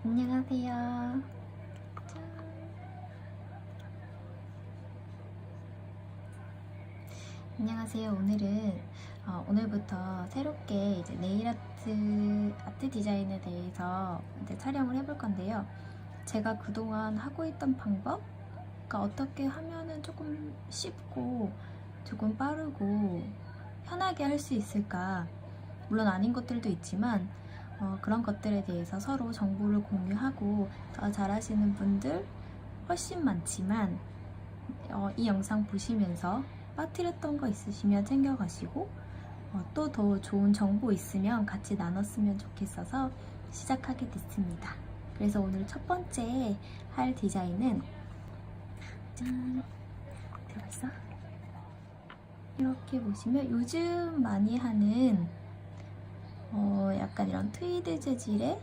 안녕하세요. 안녕하세요. 오늘은 오늘부터 새롭게 이제 네일 아트 디자인에 대해서 이제 촬영을 해볼 건데요. 제가 그동안 하고 있던 방법, 그러니까 어떻게 하면은 조금 쉽고 조금 빠르고 편하게 할 수 있을까? 물론 아닌 것들도 있지만 그런 것들에 대해서 서로 정보를 공유하고 더 잘하시는 분들 훨씬 많지만 이 영상 보시면서 빠뜨렸던 거 있으시면 챙겨가시고 또 더 좋은 정보 있으면 같이 나눴으면 좋겠어서 시작하게 됐습니다. 그래서 오늘 첫 번째 할 디자인은 짠! 들어있어? 이렇게 보시면 요즘 많이 하는 약간 이런 트위드 재질의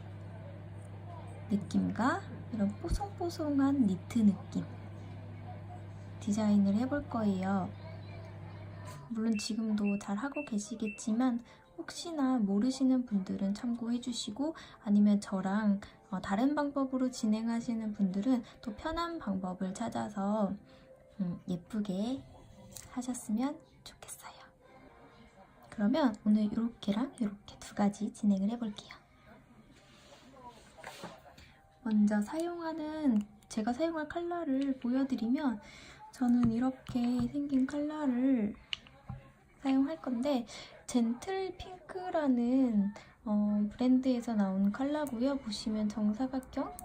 느낌과 이런 뽀송뽀송한 니트 느낌 디자인을 해볼 거예요. 물론 지금도 잘 하고 계시겠지만 혹시나 모르시는 분들은 참고해 주시고, 아니면 저랑 다른 방법으로 진행하시는 분들은 또 편한 방법을 찾아서 예쁘게 하셨으면 좋겠어요. 그러면 오늘 이렇게랑 이렇게 두 가지 진행을 해볼게요. 먼저 제가 사용할 컬러를 보여드리면, 저는 이렇게 생긴 컬러를 사용할 건데 젠틀 핑크라는 브랜드에서 나온 컬러고요. 보시면 정사각형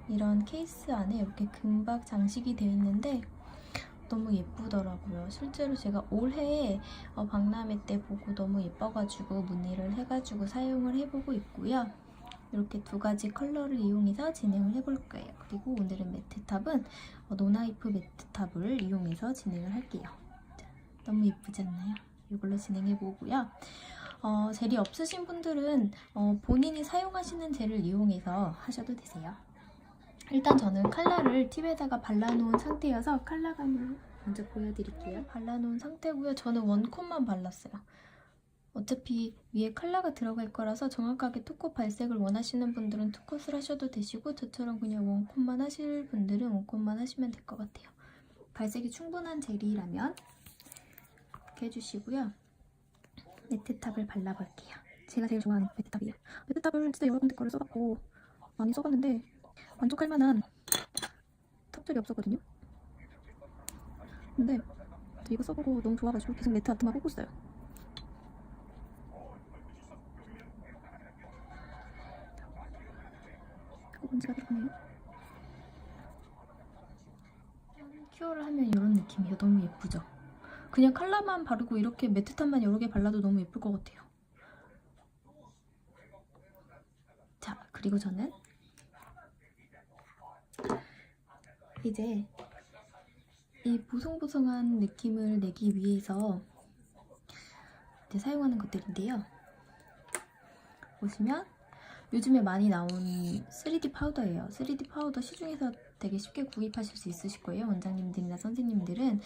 이런 케이스 안에 이렇게 금박 장식이 되어 있는데 너무 예쁘더라고요. 실제로 제가 올해 박람회 때 보고 너무 예뻐가지고 문의를 해가지고 사용을 해보고 있고요. 이렇게 두 가지 컬러를 이용해서 진행을 해볼 거예요. 그리고 오늘은 매트탑은 노나이프 매트탑을 이용해서 진행을 할게요. 자, 너무 예쁘지 않나요? 이걸로 진행해보고요. 젤이 없으신 분들은 본인이 사용하시는 젤을 이용해서 하셔도 되세요. 일단 저는 컬러를 팁에다가 발라놓은 상태여서 컬러감을 먼저 보여드릴게요. 발라놓은 상태고요. 저는 원콧만 발랐어요. 어차피 위에 컬러가 들어갈 거라서 정확하게 투컷 발색을 원하시는 분들은 투컷을 하셔도 되시고, 저처럼 그냥 원콧만 하실 분들은 원콧만 하시면 될 것 같아요. 발색이 충분한 젤이라면 이렇게 해주시고요. 매트탑을 발라볼게요. 제가 제일 좋아하는 매트탑이에요. 매트탑을 진짜 여러 군데 거를 써봤고 많이 써봤는데 만족할 만한 탑들이 없었거든요. 근데 이거 써보고 너무 좋아가지고 계속 매트 아트만 보고 있어요. 먼지가 들어가네요. 큐어를 하면 이런 느낌이에요. 너무 예쁘죠? 그냥 컬러만 바르고 이렇게 매트탑만 여러 개 발라도 너무 예쁠 것 같아요. 자, 그리고 저는 이제 이 보송보송한 느낌을 내기 위해서 이제 사용하는 것들인데요. 보시면 요즘에 많이 나온 3D 파우더예요. 3D 파우더 시중에서 되게 쉽게 구입하실 수 있으실 거예요. 원장님들이나 선생님들은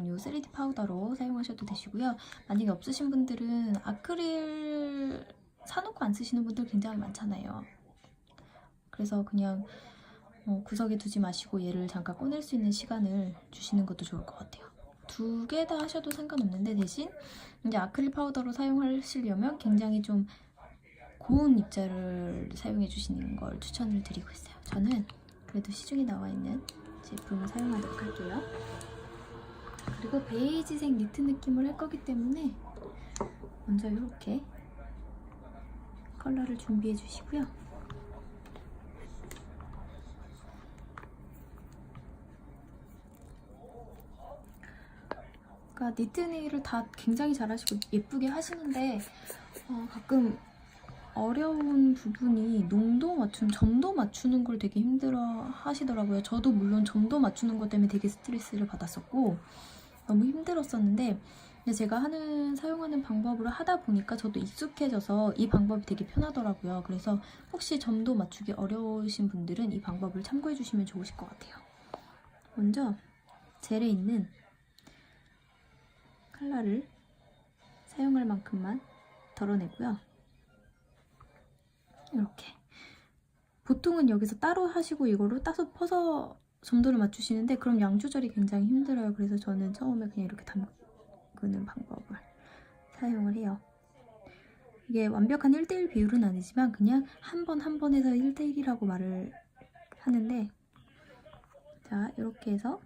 요 3D 파우더로 사용하셔도 되시고요. 만약에 없으신 분들은 아크릴 사놓고 안 쓰시는 분들 굉장히 많잖아요. 그래서 그냥 구석에 두지 마시고 얘를 잠깐 꺼낼 수 있는 시간을 주시는 것도 좋을 것 같아요. 두 개 다 하셔도 상관없는데, 대신 이제 아크릴 파우더로 사용하시려면 굉장히 좀 고운 입자를 사용해 주시는 걸 추천을 드리고 있어요. 저는 그래도 시중에 나와 있는 제품을 사용하도록 할게요. 그리고 베이지색 니트 느낌을 할 거기 때문에 먼저 이렇게 컬러를 준비해 주시고요. 그러니까 니트 네일을 다 굉장히 잘하시고 예쁘게 하시는데 가끔 어려운 부분이 점도 맞추는 걸 되게 힘들어 하시더라고요. 저도 물론 점도 맞추는 것 때문에 되게 스트레스를 받았었고 너무 힘들었었는데, 근데 제가 사용하는 방법으로 하다 보니까 저도 익숙해져서 이 방법이 되게 편하더라고요. 그래서 혹시 점도 맞추기 어려우신 분들은 이 방법을 참고해 주시면 좋으실 것 같아요. 먼저 젤에 있는 컬러를 사용할 만큼만 덜어내고요. 이렇게 보통은 여기서 따로 하시고 이거로 따서 퍼서 점도를 맞추시는데 그럼 양 조절이 굉장히 힘들어요. 그래서 저는 처음에 그냥 이렇게 담그는 방법을 사용을 해요. 이게 완벽한 1대1 비율은 아니지만 그냥 한 번 한 번에서 1대1이라고 말을 하는데, 자, 이렇게 해서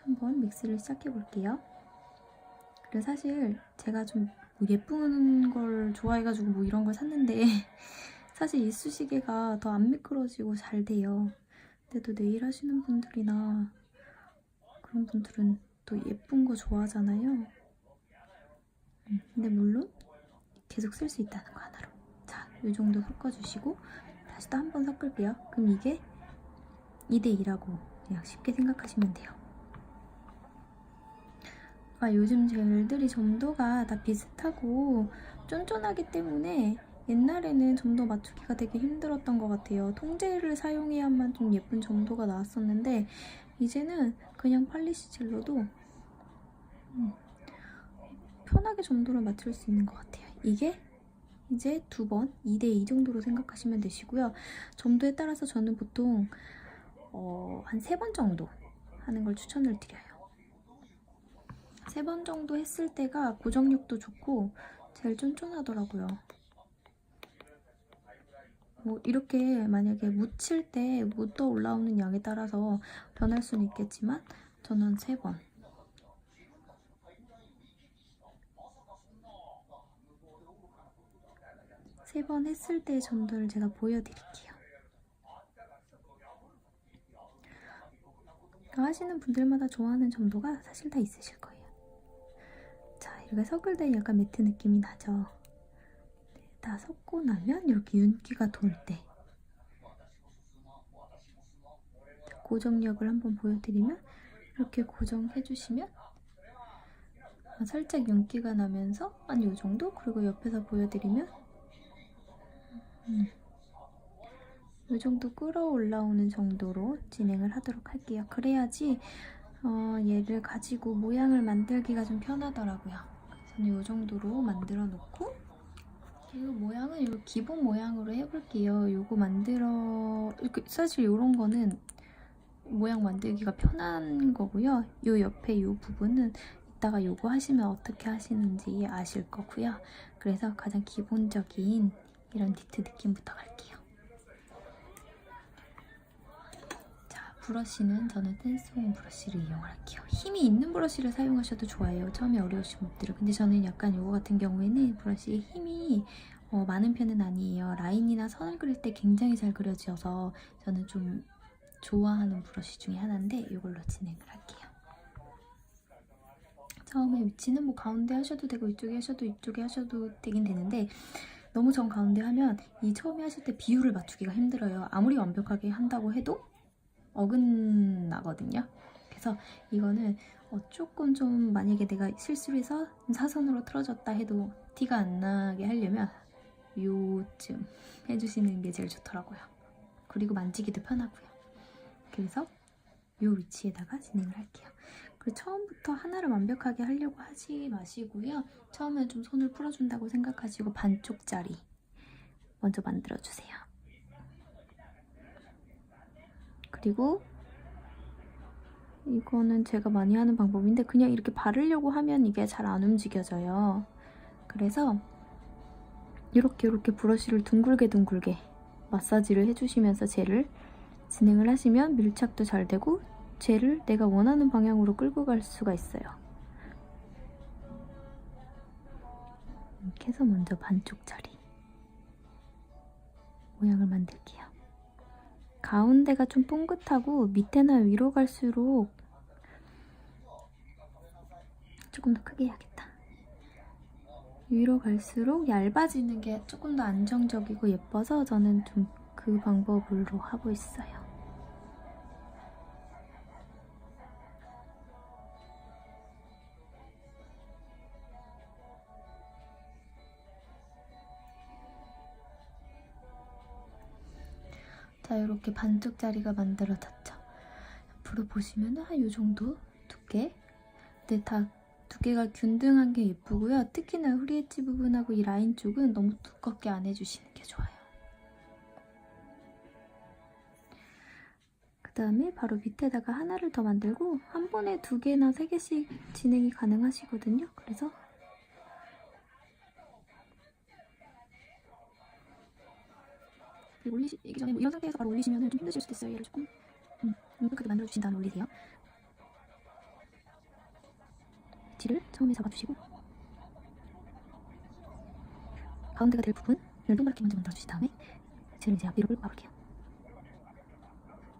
한번 믹스를 시작해 볼게요. 그리고 사실 제가 좀 뭐 예쁜 걸 좋아해가지고 뭐 이런 걸 샀는데 사실 이 쑤시개가 더 안 미끄러지고 잘 돼요. 근데 또 네일 하시는 분들이나 그런 분들은 또 예쁜 거 좋아하잖아요. 근데 물론 계속 쓸 수 있다는 거 하나로. 자, 이 정도 섞어주시고 다시 또 한 번 섞을게요. 그럼 이게 2대2라고 그냥 쉽게 생각하시면 돼요. 요즘 젤들이 점도가 다 비슷하고 쫀쫀하기 때문에 옛날에는 점도 맞추기가 되게 힘들었던 것 같아요. 통젤을 사용해야만 좀 예쁜 점도가 나왔었는데 이제는 그냥 팔리시 젤로도 편하게 점도를 맞출 수 있는 것 같아요. 이게 이제 2번 2대2 정도로 생각하시면 되시고요. 점도에 따라서 저는 보통 한 3번 정도 하는 걸 추천을 드려요. 3번 정도 했을 때가 고정력도 좋고 제일 쫀쫀하더라고요. 뭐 이렇게 만약에 묻힐 때 묻어 올라오는 양에 따라서 변할 수는 있겠지만 저는 3번. 3번 했을 때의 점도를 제가 보여드릴게요. 하시는 분들마다 좋아하는 점도가 사실 다 있으실 거예요. 자, 이렇게 섞을 때 약간 매트 느낌이 나죠? 네, 다 섞고 나면 이렇게 윤기가 돌 때 고정력을 한번 보여드리면 이렇게 고정해주시면 살짝 윤기가 나면서 한 이 정도? 그리고 옆에서 보여드리면 이 정도 끌어올라오는 정도로 진행을 하도록 할게요. 그래야지 얘를 가지고 모양을 만들기가 좀 편하더라고요. 저는 이 정도로 만들어 놓고 이 모양은 이 기본 모양으로 해볼게요. 요거 사실 이런 거는 모양 만들기가 편한 거고요. 요 옆에 요 부분은 이따가 요거 하시면 어떻게 하시는지 아실 거고요. 그래서 가장 기본적인 이런 니트 느낌부터 갈게요. 자, 브러쉬는 저는 댄스홈 브러쉬를 이용할게요. 힘이 있는 브러쉬를 사용하셔도 좋아요. 처음에 어려우신 분들은. 근데 저는 약간 요거 같은 경우에는 브러쉬에 힘이 많은 편은 아니에요. 라인이나 선을 그릴 때 굉장히 잘 그려져서 저는 좀 좋아하는 브러쉬 중에 하나인데 이걸로 진행을 할게요. 처음에 위치는 뭐 가운데 하셔도 되고 이쪽에 하셔도 되긴 되는데 너무 정 가운데 하면 이 처음에 하실 때 비율을 맞추기가 힘들어요. 아무리 완벽하게 한다고 해도 어긋나거든요. 그래서 이거는 조금 좀 만약에 내가 실수를 해서 사선으로 틀어졌다 해도 티가 안 나게 하려면 요쯤 해주시는 게 제일 좋더라고요. 그리고 만지기도 편하고요. 그래서 이 위치에다가 진행을 할게요. 그리고 처음부터 하나를 완벽하게 하려고 하지 마시고요. 처음에 좀 손을 풀어준다고 생각하시고 반쪽짜리 먼저 만들어주세요. 그리고 이거는 제가 많이 하는 방법인데 그냥 이렇게 바르려고 하면 이게 잘 안 움직여져요. 그래서 이렇게 브러쉬를 둥글게 마사지를 해주시면서 젤을 진행을 하시면 밀착도 잘 되고 젤을 내가 원하는 방향으로 끌고 갈 수가 있어요. 이렇게 해서 먼저 반쪽짜리 모양을 만들게요. 가운데가 좀 뽕긋하고 밑에나 위로 갈수록 조금 더 크게 해야겠다. 위로 갈수록 얇아지는 게 조금 더 안정적이고 예뻐서 저는 좀 그 방법으로 하고 있어요. 자, 이렇게 반쪽짜리가 만들어졌죠. 앞으로 보시면 한 이 정도 두께. 근데 다 두께가 균등한 게 예쁘고요. 특히나 후리 엣지 부분하고 이 라인 쪽은 너무 두껍게 안 해주시는 게 좋아요. 다음에 바로 밑에다가 하나를 더 만들고 한 번에 2개나 3개씩 진행이 가능하시거든요. 그래서 올리기 전에 이런 상태에서 바로 올리시면 좀 힘드실 수도 있어요. 얘를 조금 뭉클하게 만들어주신 다음에 올리세요. 엣지를 처음에 잡아주시고 가운데가 될 부분을 동그랗게 먼저 만들어주신 다음에 엣지를 이제 앞뒤로 끌고 가볼게요.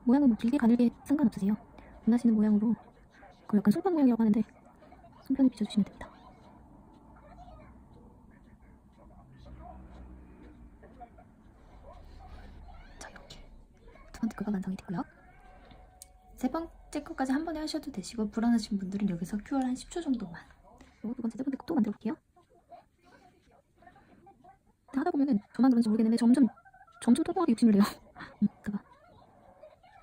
모양은 뭐 길게 가늘게 상관없으세요. 원하시는 모양으로, 그 약간 송편 모양이라고 하는데 송편을 빚어주시면 됩니다. 자, 이렇게 두 번째 거가 완성이 됐고요. 세 번째 거까지 한 번에 하셔도 되시고, 불안하신 분들은 여기서 큐어 한 10초 정도만. 그리고 두 번째, 세 번째 거 또 만들어 볼게요. 하다 보면은 저만 그런지 모르겠는데 점점 통통하게 욕심을 내요.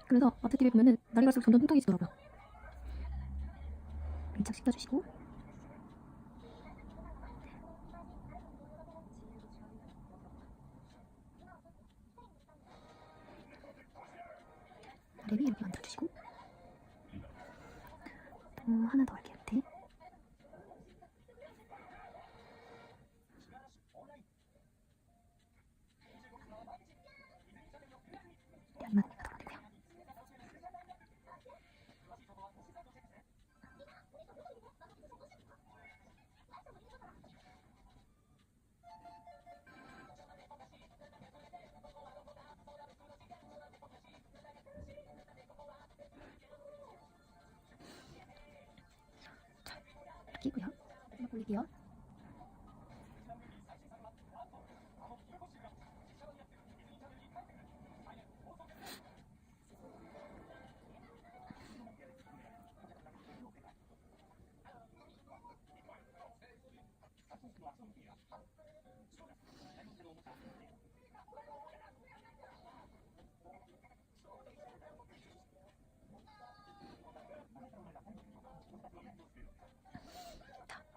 그래서 앞에 TV에 보면은 날이 갈수록 점점 통통해지더라고요. 밀착 시켜주시고 랩이 이렇게 만들어주시고 또 하나 더 할게요. 밑에 이만 덜어내고요. 자, 이렇게 있고요. 마지막 올릴게요.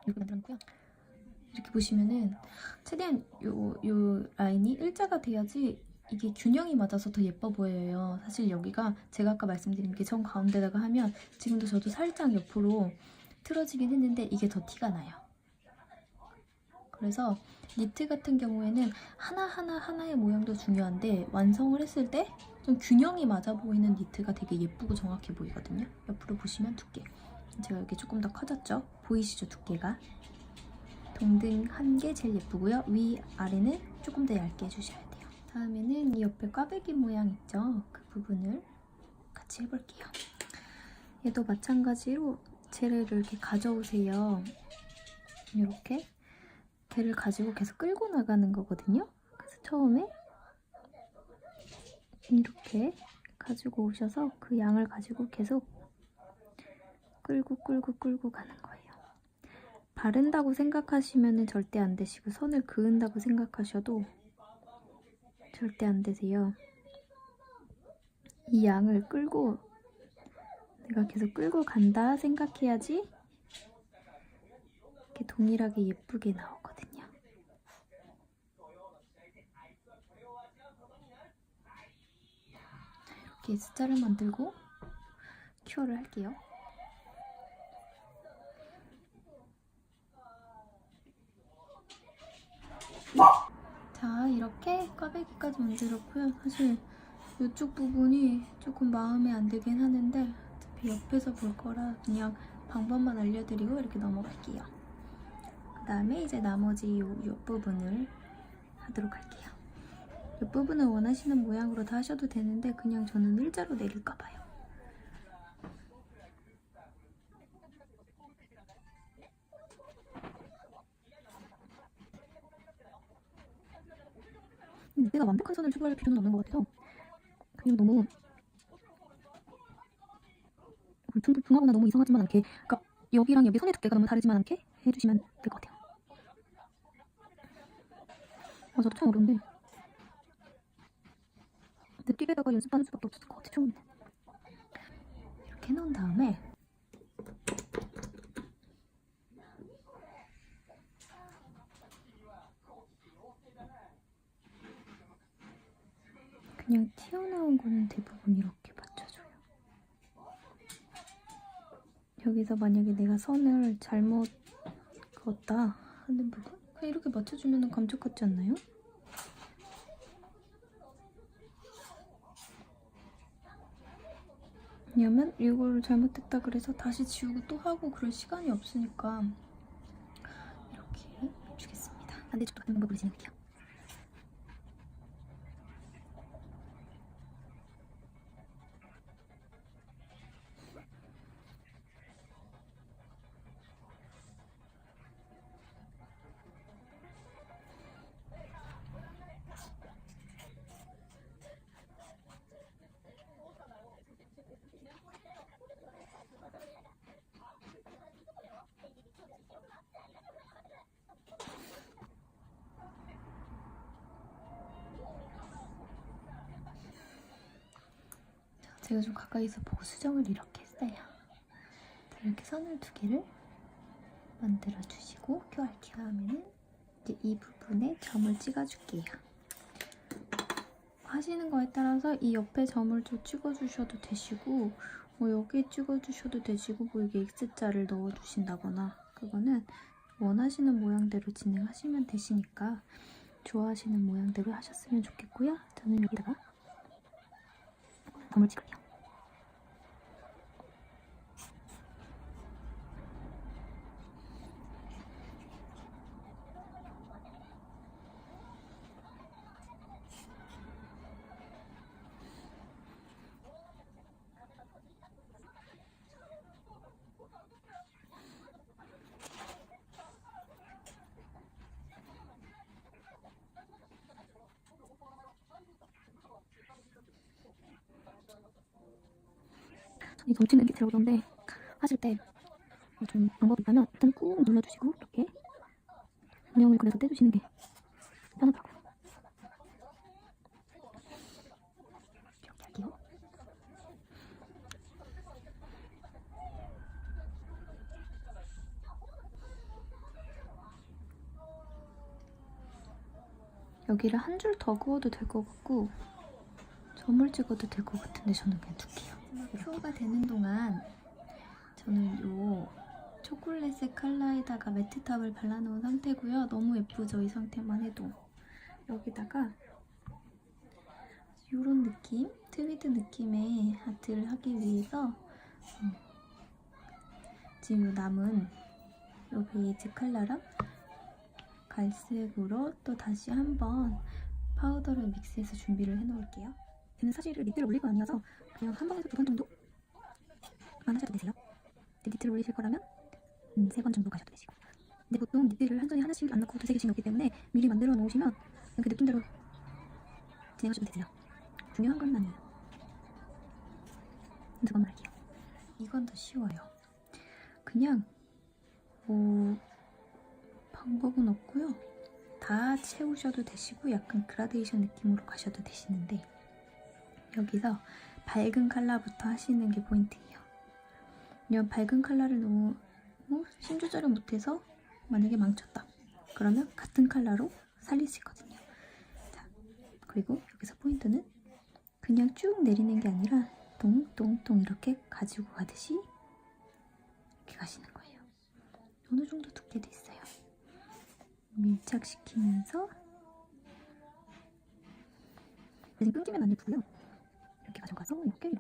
이렇게 만들어놓고요. 이렇게 보시면은 최대한 요 라인이 일자가 돼야지 이게 균형이 맞아서 더 예뻐 보여요. 사실 여기가 제가 아까 말씀드린 게 정 가운데다가 하면 지금도 저도 살짝 옆으로 틀어지긴 했는데 이게 더 티가 나요. 그래서 니트 같은 경우에는 하나의 모양도 중요한데 완성을 했을 때 좀 균형이 맞아 보이는 니트가 되게 예쁘고 정확해 보이거든요. 옆으로 보시면 두께. 제가 여기 조금 더 커졌죠? 보이시죠? 두께가. 동등 한 게 제일 예쁘고요. 위, 아래는 조금 더 얇게 해주셔야 돼요. 다음에는 이 옆에 꽈배기 모양 있죠? 그 부분을 같이 해볼게요. 얘도 마찬가지로 젤을 이렇게 가져오세요. 이렇게 걔를 가지고 계속 끌고 나가는 거거든요. 그래서 처음에 이렇게 가지고 오셔서 그 양을 가지고 계속 끌고 가는 거예요. 바른다고 생각하시면 절대 안 되시고 선을 그은다고 생각하셔도 절대 안 되세요. 이 양을 끌고 내가 계속 끌고 간다 생각해야지 이렇게 동일하게 예쁘게 나오거든요. 이렇게 S자를 만들고 큐어를 할게요. 자, 이렇게 꽈배기까지 만들었고요. 사실 이쪽 부분이 조금 마음에 안 들긴 하는데 어차피 옆에서 볼 거라 그냥 방법만 알려드리고 이렇게 넘어갈게요. 그 다음에 이제 나머지 요 부분을 하도록 할게요. 이 부분을 원하시는 모양으로 다 하셔도 되는데 그냥 저는 일자로 내릴까봐요. 내가 완벽한 선을 추구할 필요는 없는 것 같아서 그냥 너무 불퉁불퉁하거나 너무 이상하지만 않게, 그러니까 여기랑 여기 선의 두께가 너무 다르지만 않게 해주시면 될 것 같아요. 저도 참 어려운데 느끼게다가 연습하는 수밖에 없을 것 같아. 처음에 이렇게 해놓은 다음에 그냥 튀어나온 거는 대부분 이렇게 받쳐줘요. 여기서 만약에 내가 선을 잘못 그었다 하는 부분? 그냥 이렇게 맞춰주면 감쪽 같지 않나요? 왜냐면 이걸 잘못했다 그래서 다시 지우고 또 하고 그럴 시간이 없으니까 이렇게 해주겠습니다. 반대쪽도 같은 방법으로 진행할게요. 제가 좀 가까이서 보고 수정을 이렇게 했어요. 이렇게 선을 2개를 만들어주시고 껴할게요. 다음에는 이제 이 부분에 점을 찍어줄게요. 하시는 거에 따라서 이 옆에 점을 좀 찍어주셔도 되시고 뭐 여기에 찍어주셔도 되시고 뭐 여기 X자를 넣어주신다거나 그거는 원하시는 모양대로 진행하시면 되시니까 좋아하시는 모양대로 하셨으면 좋겠고요. 저는 여기다가 점을 찍을게요. 이 점치는 게 들어오던데 하실 때 좀 방법이 있다면 일단 꾹 눌러주시고 이렇게 운영을 그래서 떼주시는 게 편하더라고요. 이렇게 할게요. 여기를 한 줄 더 그어도 될 것 같고 점을 찍어도 될 것 같은데 저는 그냥 둘게요. 큐어가 되는 동안 저는 요 초콜릿의 컬러에다가 매트탑을 발라놓은 상태고요. 너무 예쁘죠? 이 상태만 해도. 여기다가 요런 느낌, 트위드 느낌의 하트를 하기 위해서 지금 요 남은 요 베이지 컬러랑 갈색으로 또 다시 한번 파우더를 믹스해서 준비를 해놓을게요. 저는 사실 니트를 올릴 거 아니어서 그냥 한 번에서 2번 정도만 하셔도 되세요. 니트를 올리실 거라면 3번 정도 가셔도 되시고. 근데 보통 니트를 한 손에 하나씩 안 넣고 2-3개씩 넣기 때문에 미리 만들어 놓으시면 그 느낌대로 진행하셔도 되세요. 중요한 건 아니에요. 2번만 할게요. 이건 더 쉬워요. 그냥 뭐 방법은 없고요. 다 채우셔도 되시고 약간 그라데이션 느낌으로 가셔도 되시는데 여기서 밝은 컬러부터 하시는 게 포인트예요. 왜냐면 밝은 컬러를 너무 심조절을 못해서 만약에 망쳤다. 그러면 같은 컬러로 살릴 수 있거든요. 자, 그리고 여기서 포인트는 그냥 쭉 내리는 게 아니라 똥똥똥 이렇게 가지고 가듯이 이렇게 가시는 거예요. 어느 정도 두께도 있어요. 밀착시키면서 지금 끊기면 안 예쁘고요. 이렇게 가져가서 이렇게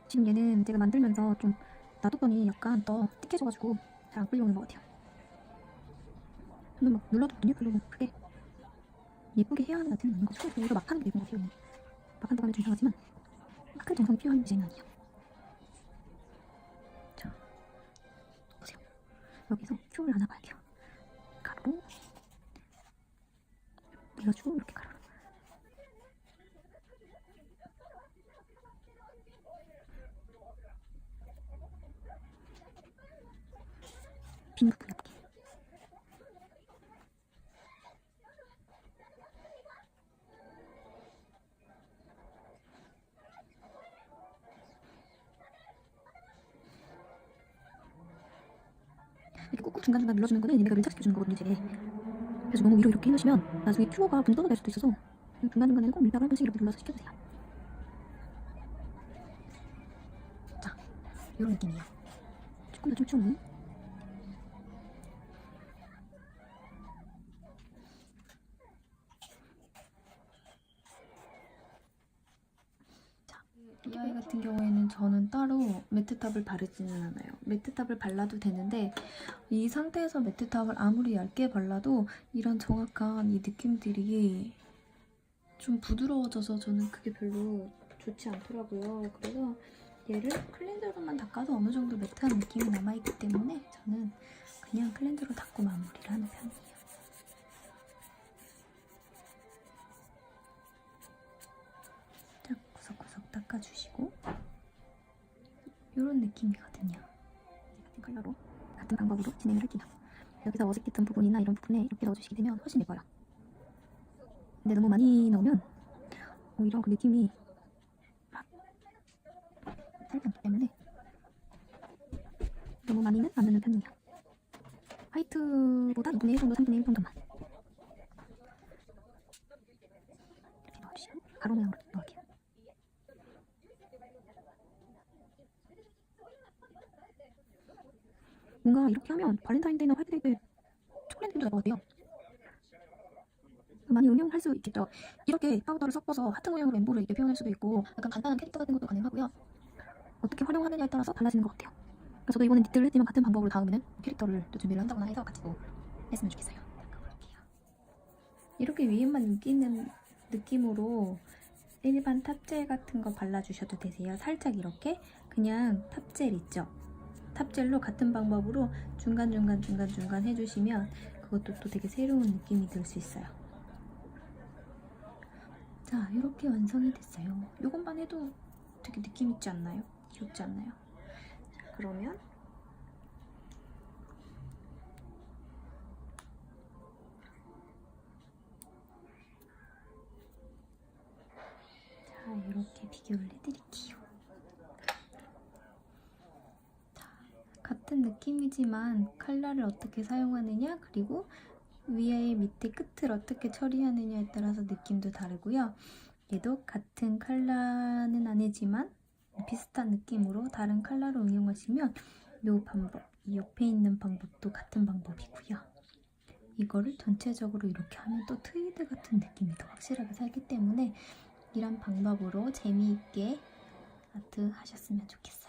지금 얘는 제가 만들면서 좀 놔뒀더니 약간 더 띡해져가지고 잘 안 끌려오는 것 같아요. 저는 막 눌러뒀더니 별로 크게 예쁘게 해야 하는 같지는 않은 것 같아요. 이거 막 하는 게 예쁜 것 같아요. 막 한다고 하면 좀 이상하지만 큰 정성이 필요한 디자인은 아니에요. 자, 보세요. 여기서 큐를 하나 봐야게요. 가로로 눌러주고 이렇게 가로로 빈 부분 이렇게 이렇게 꾹꾹 중간중간 눌러주는 거는 얘네가 밀착시켜주는 거거든요, 되게. 그래서 너무 위로 이렇게 해놓으시면 나중에 큐어가 붕 떠나갈 수도 있어서 중간중간에는 꼭 밀착을 한 번씩 이렇게 눌러서 시켜주세요. 자, 이런 느낌이에요. 조금 더 촘촘히. 이 아이 같은 경우에는 저는 따로 매트탑을 바르지는 않아요. 매트탑을 발라도 되는데 이 상태에서 매트탑을 아무리 얇게 발라도 이런 정확한 이 느낌들이 좀 부드러워져서 저는 그게 별로 좋지 않더라고요. 그래서 얘를 클렌저로만 닦아도 어느 정도 매트한 느낌이 남아있기 때문에 저는 그냥 클렌저로 닦고 마무리를 하는 편이에요. 딱 구석구석 닦아주시고 이런 느낌이거든요. 같은 컬러로 같은 방법으로 진행을 할게요. 여기서 어색했던 부분이나 이런 부분에 이렇게 넣어주시게 되면 훨씬 예뻐요. 근데 너무 많이 넣으면 오히려 그 느낌이 막 살지 않기 때문에 너무 많이는 안 넣는 편이에요. 화이트보다 2분의 1 정도, 3분의 1 정도만 이렇게 넣어주시고 가로 모양으로 넣을게요. 뭔가 이렇게 하면 발렌타인데이나 화이트데이 때 초콜릿 느낌도 날 것 같아요. 많이 응용할 수 있겠죠. 이렇게 파우더를 섞어서 하트 모양으로 엠보를 이렇게 표현할 수도 있고 약간 간단한 캐릭터 같은 것도 가능하고요. 어떻게 활용하느냐에 따라서 달라지는 것 같아요. 그래서 저도 이번엔 니트를 했지만 같은 방법으로 다음에는 캐릭터를 또 준비를 한다거나 해서 같이 또 했으면 좋겠어요. 닦아볼게요. 이렇게 위에만 인기 있는 느낌으로 일반 탑젤 같은 거 발라주셔도 되세요. 살짝 이렇게 그냥 탑젤 있죠? 탑젤로 같은 방법으로 중간중간 해주시면 그것도 또 되게 새로운 느낌이 들 수 있어요. 자, 이렇게 완성이 됐어요. 이것만 해도 되게 느낌 있지 않나요? 귀엽지 않나요? 자, 그러면 자, 이렇게 비교를 해드릴게요. 자, 같은 느낌이지만 컬러를 어떻게 사용하느냐, 그리고 위에 밑에 끝을 어떻게 처리하느냐에 따라서 느낌도 다르고요. 얘도 같은 컬러는 아니지만 비슷한 느낌으로 다른 컬러로 응용하시면 이 방법, 이 옆에 있는 방법도 같은 방법이고요. 이거를 전체적으로 이렇게 하면 또 트위드 같은 느낌이 더 확실하게 살기 때문에 이런 방법으로 재미있게 아트 하셨으면 좋겠어요.